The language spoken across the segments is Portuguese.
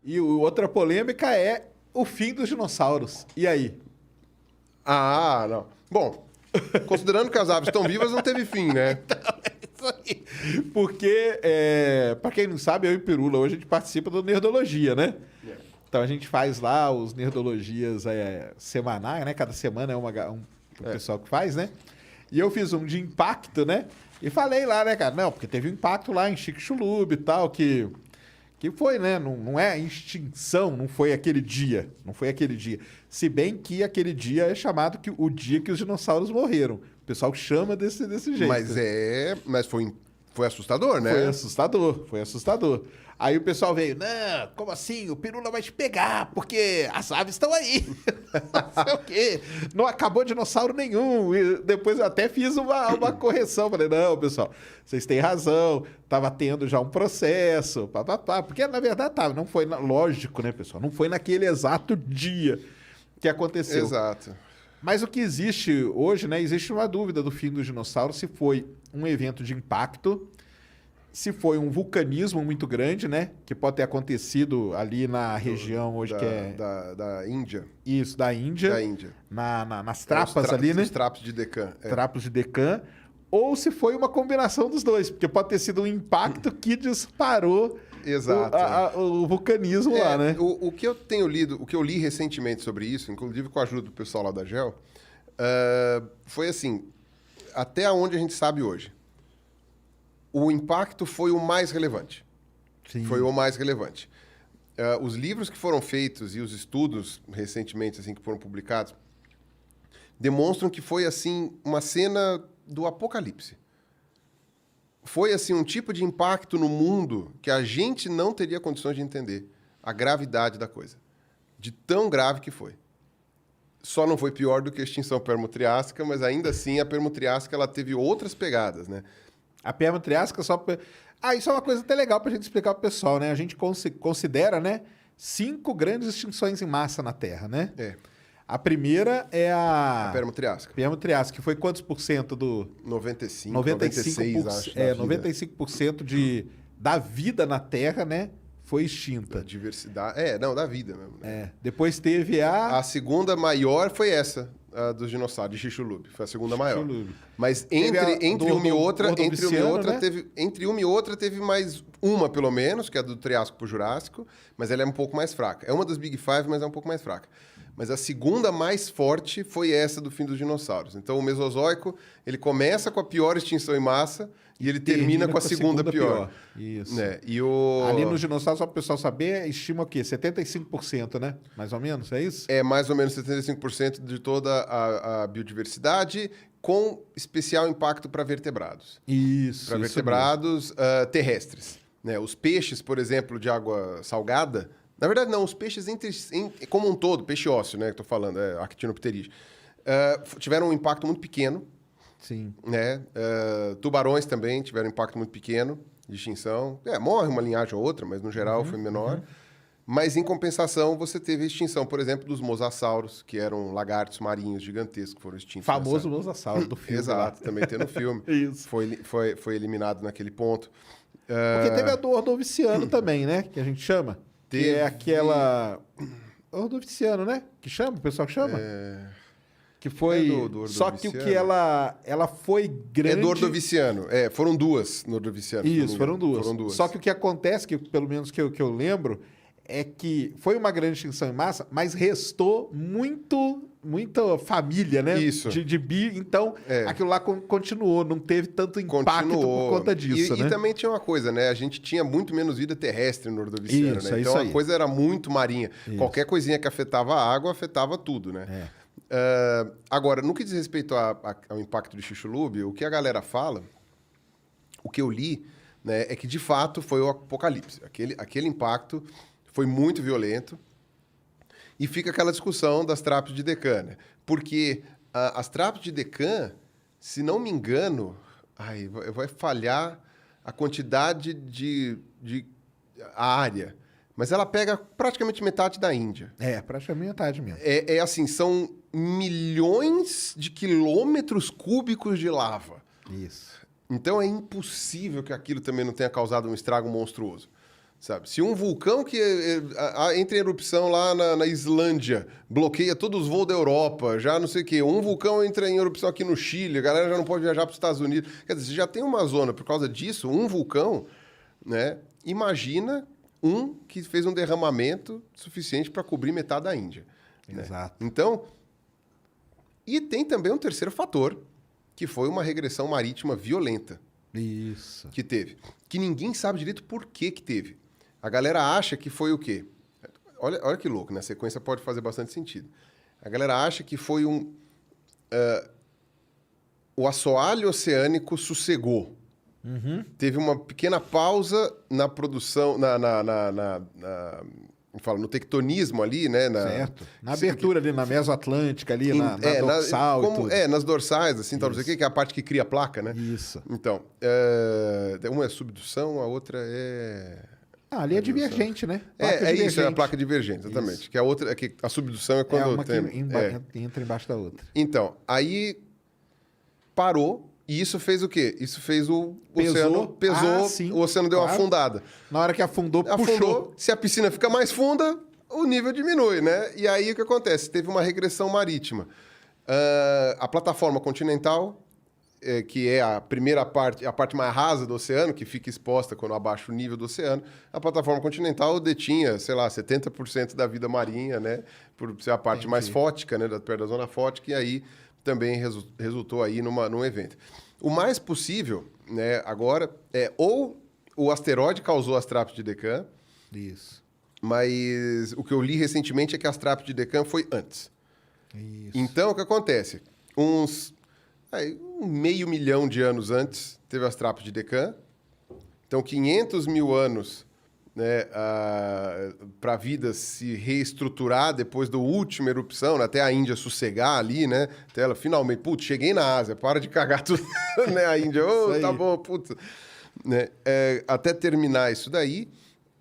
E outra polêmica é o fim dos dinossauros. E aí? Ah, não. Bom, considerando que as aves estão vivas, não teve fim, né? Isso aí. Porque, para quem não sabe, eu e Pirula, hoje a gente participa do Nerdologia, né? Então a gente faz lá os Nerdologias semanais, né? Cada semana é um pessoal que faz, né? E eu fiz um de impacto, né? E falei lá, né, cara? Não, porque teve um impacto lá em Chicxulub e tal, que foi, né? Não é extinção, não foi aquele dia. Não foi aquele dia. Se bem que aquele dia é chamado o dia que os dinossauros morreram. O pessoal chama desse jeito. Mas foi assustador, né? Foi assustador. Aí o pessoal veio, não, como assim? O Pirula vai te pegar, porque as aves estão aí. Não sei o quê. Não acabou dinossauro nenhum. E depois eu até fiz uma correção. Falei, não, pessoal, vocês têm razão. Tava tendo já um processo, papapá. Porque, na verdade, tava. Não foi, lógico, né, pessoal? Não foi naquele exato dia que aconteceu. Exato. Mas o que existe hoje, né? Existe uma dúvida do fim dos dinossauros se foi um evento de impacto, se foi um vulcanismo muito grande, né? Que pode ter acontecido ali na região hoje que é... Da Índia. Isso, da Índia. Da Índia. Nas trapas ali, né? Os trapos de Deccan. Trapos de Deccan. Ou se foi uma combinação dos dois, porque pode ter sido um impacto que disparou Exato. o vulcanismo lá, né? O que eu tenho lido, o que eu li recentemente sobre isso, inclusive com a ajuda do pessoal lá da GEL, foi assim, até onde a gente sabe hoje. O impacto foi o mais relevante. Sim. Foi o mais relevante. Os livros que foram feitos e os estudos recentemente assim, que foram publicados demonstram que foi assim uma cena do apocalipse. Foi assim um tipo de impacto no mundo que a gente não teria condições de entender a gravidade da coisa. De tão grave que foi. Só não foi pior do que a extinção permo-triássica, mas ainda assim a permo-triássica ela teve outras pegadas, né? A permo-triássica só... isso é uma coisa até legal pra gente explicar pro pessoal, né? A gente considera, né, 5 grandes extinções em massa na Terra, né? A primeira é a permo-triássica. Permo-triássica, que foi quantos por cento do... 95, 96, acho. 95% da vida na Terra, né, foi extinta. Da diversidade. Da vida mesmo. Né? Depois teve A segunda maior foi essa, a dos dinossauros, de Chicxulub. Foi a segunda maior. Mas entre uma e outra teve mais uma, pelo menos, que é a do Triássico pro Jurássico, mas ela é um pouco mais fraca. É uma das Big Five, mas é um pouco mais fraca. Mas a segunda mais forte foi essa do fim dos dinossauros. Então, o Mesozoico, ele começa com a pior extinção em massa e ele termina com a segunda pior. Isso. Né? Ali nos dinossauros, só para o pessoal saber, estima o quê? 75%, né? Mais ou menos, é isso? É mais ou menos 75% de toda a biodiversidade, com especial impacto para vertebrados. Isso. Para vertebrados terrestres. Né? Os peixes, por exemplo, de água salgada... Na verdade, não. Os peixes como um todo, peixe ósseo, né? Que estou falando, Actinopteris, tiveram um impacto muito pequeno. Sim. Né? Tubarões também tiveram um impacto muito pequeno de extinção. Morre uma linhagem ou outra, mas no geral foi menor. Mas, em compensação, você teve a extinção, por exemplo, dos mosassauros, que eram lagartos marinhos gigantescos que foram extintos. Famoso mosassauro do filme. Exato, também tem no filme. Isso. Foi eliminado naquele ponto. Porque teve a do ordoviciano também, né? Que a gente chama. Que é aquela... Ordoviciano, né? Que chama? O pessoal que chama? Que foi... do Só que o que ela foi grande... É do ordoviciano. Foram duas no ordoviciano. Isso, foram duas. Só que o que acontece, que pelo menos que eu lembro, é que foi uma grande extinção em massa, mas restou muita família, né? Isso. De bi. Então, aquilo lá continuou, não teve tanto impacto por conta disso, né? E também tinha uma coisa, né? A gente tinha muito menos vida terrestre no ordoviciano, isso, né? Então, a coisa era muito marinha. Isso. Qualquer coisinha que afetava a água, afetava tudo, né? Agora, no que diz respeito ao impacto de Chicxulub, o que a galera fala, o que eu li, né, é que, de fato, foi o apocalipse. Aquele impacto foi muito violento. E fica aquela discussão das trapos de Deccan, né? Porque as trapos de Deccan, se não me engano, vai falhar a quantidade de área, mas ela pega praticamente metade da Índia. Praticamente metade mesmo. Assim, são milhões de quilômetros cúbicos de lava. Isso. Então é impossível que aquilo também não tenha causado um estrago monstruoso. Sabe? Se um vulcão que entra em erupção lá na Islândia, bloqueia todos os voos da Europa, já não sei o quê. Um vulcão entra em erupção aqui no Chile, a galera já não pode viajar para os Estados Unidos. Quer dizer, você já tem uma zona por causa disso, um vulcão, né? Imagina um que fez um derramamento suficiente para cobrir metade da Índia. Exato. Né? Então, e tem também um terceiro fator, que foi uma regressão marítima violenta. Isso. Que teve. Que ninguém sabe direito por que teve. A galera acha que foi o quê? Olha que louco, né? A sequência pode fazer bastante sentido. A galera acha que foi o assoalho oceânico sossegou. Uhum. Teve uma pequena pausa na produção, no tectonismo ali, né? Certo. Na abertura ali, na Mesoatlântica ali, na dorsal. Nas dorsais, assim, tal, não sei o que é a parte que cria a placa, né? Isso. Então, uma é subdução, a outra é... ali é divergente, né? Isso, é a placa divergente, exatamente. Isso. Que a outra, que a subdução é quando... uma que entra embaixo da outra. Então, aí parou, e isso fez o quê? Isso fez o oceano... Pesou, o oceano deu uma afundada. Na hora que afundou, puxou. Se a piscina fica mais funda, o nível diminui, né? E aí o que acontece? Teve uma regressão marítima. A plataforma continental... que é a primeira parte, a parte mais rasa do oceano, que fica exposta quando abaixa o nível do oceano, a plataforma continental detinha, sei lá, 70% da vida marinha, né? Por ser a parte mais fótica, né? Perto da zona fótica, e aí também resultou aí num evento. O mais possível, né, agora, ou o asteroide causou as traps de Deccan. Isso. Mas o que eu li recentemente é que as traps de Deccan foi antes. Isso. Então, o que acontece? Uns 500 mil de anos antes, teve as trapas de Deccan. Então, 500 mil anos, né, para a vida se reestruturar depois da última erupção, né, até a Índia sossegar ali, né? Até ela finalmente, putz, cheguei na Ásia, para de cagar tudo, né? A Índia, tá bom, putz. Né? Até terminar isso daí.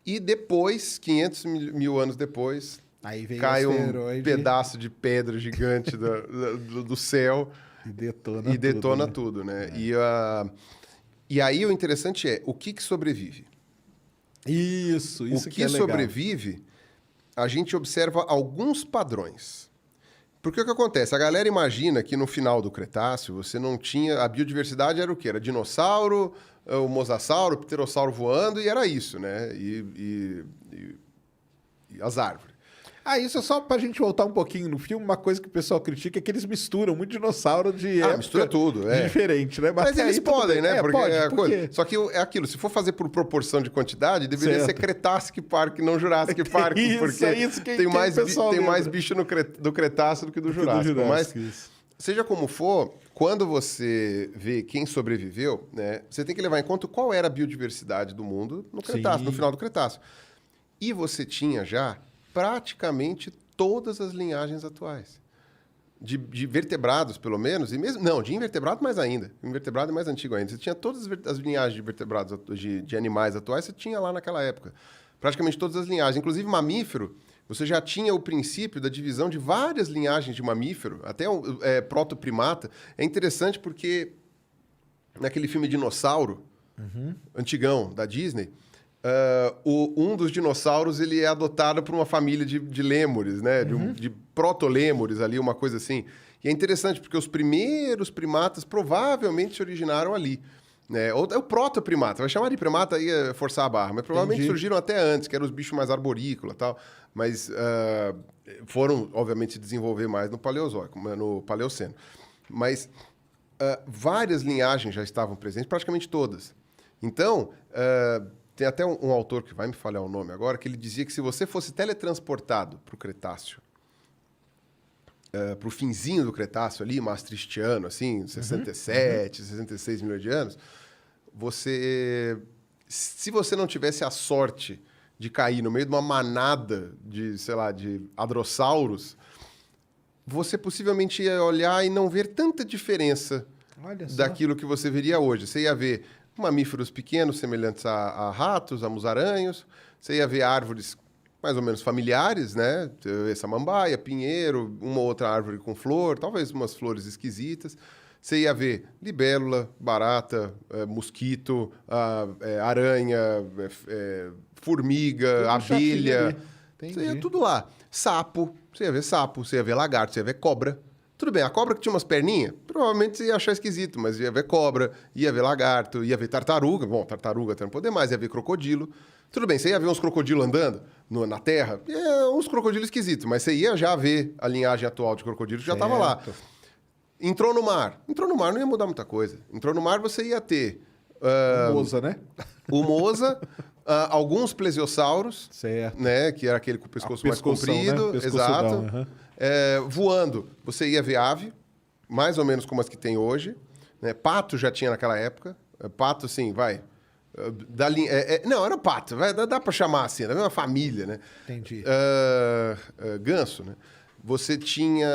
E depois, 500 mil anos depois, aí veio cai um pedaço de pedra gigante do céu. E detona tudo, né? E aí o interessante é, o que sobrevive? Isso o que sobrevive, a gente observa alguns padrões. Porque o que acontece? A galera imagina que no final do Cretáceo você não tinha... A biodiversidade era o quê? Era dinossauro, o mosasauro, o pterossauro voando, e era isso, né? E as árvores. Isso é só pra gente voltar um pouquinho no filme. Uma coisa que o pessoal critica é que eles misturam muito dinossauro de época mistura tudo, diferente, né? Mas eles podem, né? Pode. Só que é aquilo, se for fazer por proporção de quantidade, deveria ser Cretacic Park, não Jurassic Park. Porque tem mais bicho do Cretáceo do que do Jurássico. Mas, seja como for, quando você vê quem sobreviveu, né, você tem que levar em conta qual era a biodiversidade do mundo no Cretáceo, no final do Cretáceo. E você tinha já praticamente todas as linhagens atuais. De vertebrados, pelo menos, e mesmo... Não, de invertebrado mais ainda. Invertebrado é mais antigo ainda. Você tinha todas as linhagens de vertebrados, de animais atuais, você tinha lá naquela época. Praticamente todas as linhagens. Inclusive, mamífero, você já tinha o princípio da divisão de várias linhagens de mamífero, até protoprimata. É interessante porque naquele filme Dinossauro, antigão, da Disney... um dos dinossauros ele é adotado por uma família de lêmures, né? De proto-lêmures ali, uma coisa assim. E é interessante porque os primeiros primatas provavelmente se originaram ali. Né? Ou é o proto-primata, vai chamar de primata aí é forçar a barra, mas provavelmente surgiram até antes, que eram os bichos mais arborícolas e tal. Mas foram, obviamente, se desenvolver mais no Paleozoico, no Paleoceno. Mas várias linhagens já estavam presentes, praticamente todas. Então... tem até um autor, que vai me falhar o nome agora, que ele dizia que se você fosse teletransportado para o Cretáceo, para o finzinho do Cretáceo ali, maastrichtiano, assim, 67, 66 milhões de anos, se você não tivesse a sorte de cair no meio de uma manada de, sei lá, de hadrossauros, você possivelmente ia olhar e não ver tanta diferença daquilo que você veria hoje. Você ia ver mamíferos pequenos, semelhantes a ratos, a musaranhos. Você ia ver árvores mais ou menos familiares, né? Samambaia, pinheiro, uma outra árvore com flor, talvez umas flores esquisitas. Você ia ver libélula, barata, mosquito, aranha, formiga, tudo abelha. Você ia tudo lá. Sapo, você ia ver sapo, você ia ver lagarto, você ia ver cobra. Tudo bem, a cobra que tinha umas perninhas, provavelmente você ia achar esquisito, mas ia ver cobra, ia ver lagarto, ia ver tartaruga. Bom, tartaruga até não poder mais, ia ver crocodilo. Tudo bem, você ia ver uns crocodilos andando na terra, uns crocodilos esquisitos, mas você ia já ver a linhagem atual de crocodilo que já estava lá. Entrou no mar não ia mudar muita coisa. Entrou no mar, você ia ter... o Mosa, né? O Mosa, alguns plesiosauros, certo. Né, que era aquele com o pescoço mais comprido. Né? Exato. Uhum. Voando, você ia ver ave, mais ou menos como as que tem hoje. Né? Pato já tinha naquela época. Pato, sim, vai... não, era pato. Dá para chamar assim, da mesma família, né? Entendi. Ganso, né? Você tinha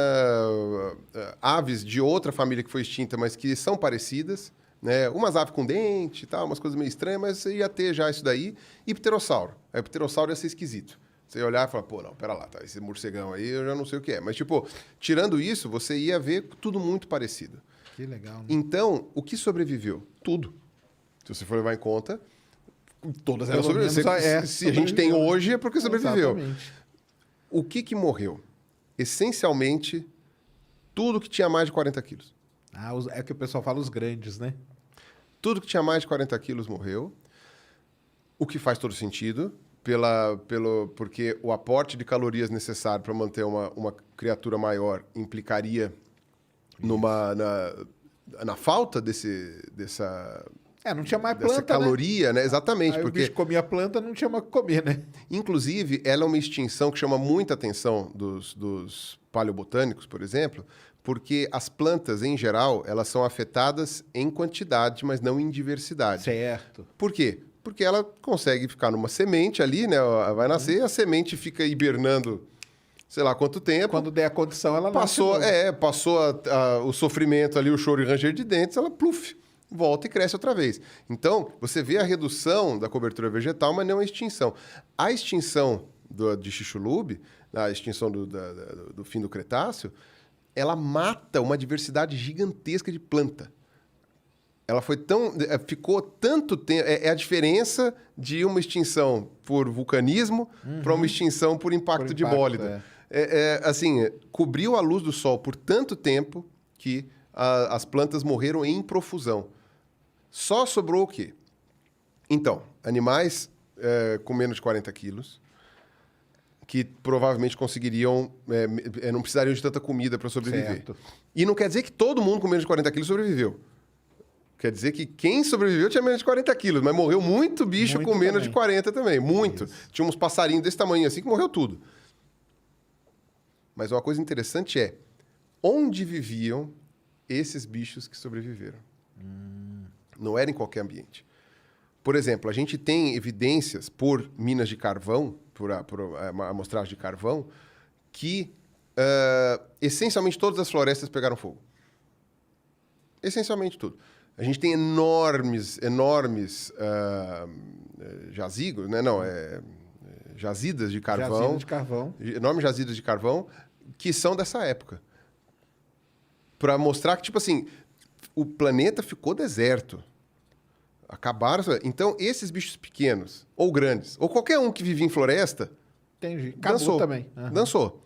aves de outra família que foi extinta, mas que são parecidas, né? Umas aves com dente e tal, umas coisas meio estranhas, mas você ia ter já isso daí. E pterossauro. Aí o pterossauro ia ser esquisito. Você ia olhar e falar, pô, não, pera lá, tá, esse morcegão aí eu já não sei o que é. Mas, tipo, tirando isso, você ia ver tudo muito parecido. Que legal, né? Então, o que sobreviveu? Tudo. Se você for levar em conta, todas elas sobreviveram. Se a gente tem hoje, é porque sobreviveu. Exatamente. O que morreu? Essencialmente, tudo que tinha mais de 40 quilos. É que o pessoal fala os grandes, né? Tudo que tinha mais de 40 quilos morreu. O que faz todo sentido, porque o aporte de calorias necessário para manter uma criatura maior implicaria na falta dessa... não tinha mais planta, caloria, né? Exatamente. Aí porque o bicho comia planta, não tinha mais o que comer, né? Inclusive, ela é uma extinção que chama muita atenção dos paleobotânicos, por exemplo, porque as plantas, em geral, elas são afetadas em quantidade, mas não em diversidade. Certo. Por quê? Porque ela consegue ficar numa semente ali, né? Vai nascer, a semente fica hibernando, sei lá quanto tempo. Quando der a condição, ela passou o sofrimento ali, o choro e ranger de dentes, ela pluf, volta e cresce outra vez. Então, você vê a redução da cobertura vegetal, mas não a extinção. A extinção de Chicxulub, a extinção do fim do Cretáceo, ela mata uma diversidade gigantesca de planta. Ela ficou tanto tempo... É a diferença de uma extinção por vulcanismo para uma extinção por impacto de bólido. Assim, cobriu a luz do sol por tanto tempo que as plantas morreram em profusão. Só sobrou o quê? Então, animais com menos de 40 quilos, que provavelmente conseguiriam... não precisariam de tanta comida para sobreviver. Certo. E não quer dizer que todo mundo com menos de 40 quilos sobreviveu. Quer dizer que quem sobreviveu tinha menos de 40 quilos, mas morreu muito bicho com menos de 40 também. Muito. Isso. Tinha uns passarinhos desse tamanho assim que morreu tudo. Mas uma coisa interessante é onde viviam esses bichos que sobreviveram. Não era em qualquer ambiente. Por exemplo, a gente tem evidências por minas de carvão, por amostragem de carvão, que essencialmente todas as florestas pegaram fogo. Essencialmente tudo. A gente tem enormes jazigos, né? Não, jazidas de carvão. Jazidas de carvão. Enormes jazidas de carvão que são dessa época. Para mostrar que, tipo assim, o planeta ficou deserto. Acabaram. Então, esses bichos pequenos, ou grandes, ou qualquer um que vivia em floresta... Entendi. Dançou também. Uhum. Dançou.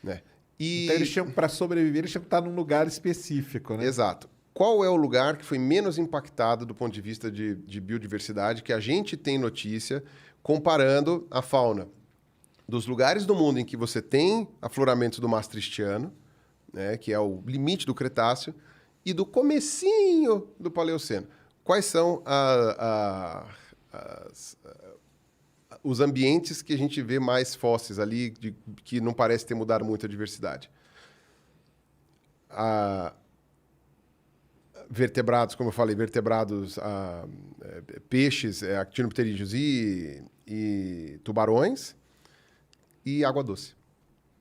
Né? Então, eles tinham, para sobreviver, eles tinham que estar num lugar específico, né? Exato. Qual é o lugar que foi menos impactado do ponto de vista de biodiversidade que a gente tem notícia comparando a fauna dos lugares do mundo em que você tem afloramentos do Maastrichtiano, né, que é o limite do Cretáceo, e do comecinho do Paleoceno? Quais são os ambientes que a gente vê mais fósseis ali, que não parece ter mudado muito a diversidade? Vertebrados, como eu falei, peixes, actinopterídeos e tubarões, e água doce.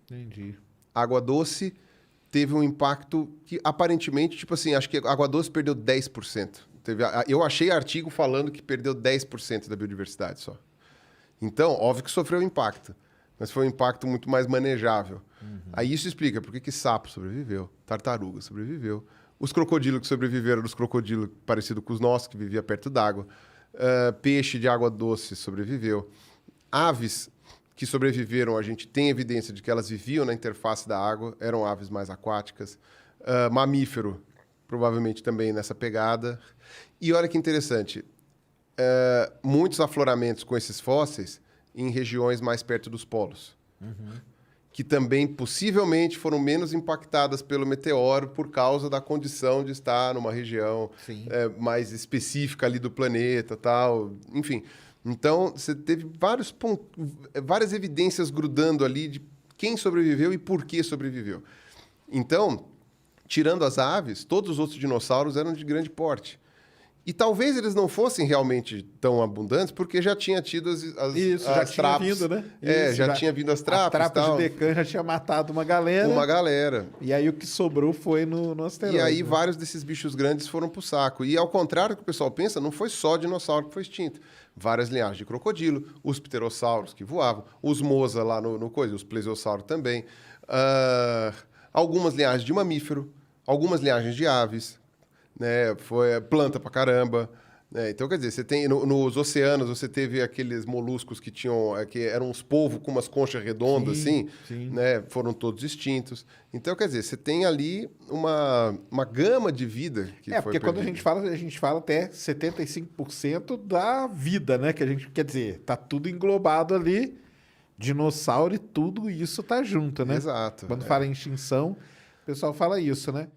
Entendi. Água doce teve um impacto que, aparentemente, tipo assim, acho que a água doce perdeu 10%. Eu achei artigo falando que perdeu 10% da biodiversidade só. Então, óbvio que sofreu impacto, mas foi um impacto muito mais manejável. Aí isso explica por que sapo sobreviveu, tartaruga sobreviveu, Os crocodilos que sobreviveram, os crocodilos parecidos com os nossos, que viviam perto d'água. Peixe de água doce sobreviveu. Aves que sobreviveram, a gente tem evidência de que elas viviam na interface da água, eram aves mais aquáticas. Mamífero, provavelmente também nessa pegada. E olha que interessante, muitos afloramentos com esses fósseis em regiões mais perto dos polos, que também possivelmente foram menos impactadas pelo meteoro por causa da condição de estar numa região mais específica ali do planeta, tal, enfim. Então, você teve várias evidências grudando ali de quem sobreviveu e por que sobreviveu. Então, tirando as aves, todos os outros dinossauros eram de grande porte. E talvez eles não fossem realmente tão abundantes, porque já tinha tido as já tinha trapos. vindo, né? Já tinha vindo as trapos. A trapa de Deccan já tinha matado uma galera. E aí o que sobrou foi no asteroide. E aí vários desses bichos grandes foram pro saco. E ao contrário do que o pessoal pensa, não foi só dinossauro que foi extinto. Várias linhagens de crocodilo, os pterossauros que voavam, os mosa lá no coisa, os plesiosauros também. Algumas linhagens de mamífero, algumas linhagens de aves, né? Foi planta pra caramba. Então, quer dizer, você tem nos oceanos, você teve aqueles moluscos que tinham, que eram uns polvos com umas conchas redondas, assim, né? Foram todos extintos. Então, quer dizer, você tem ali uma gama de vida que foi porque quando a gente fala até 75% da vida, né? Que a gente, quer dizer, tá tudo englobado ali, dinossauro e tudo isso tá junto, né? Exato. Quando fala em extinção, o pessoal fala isso, né?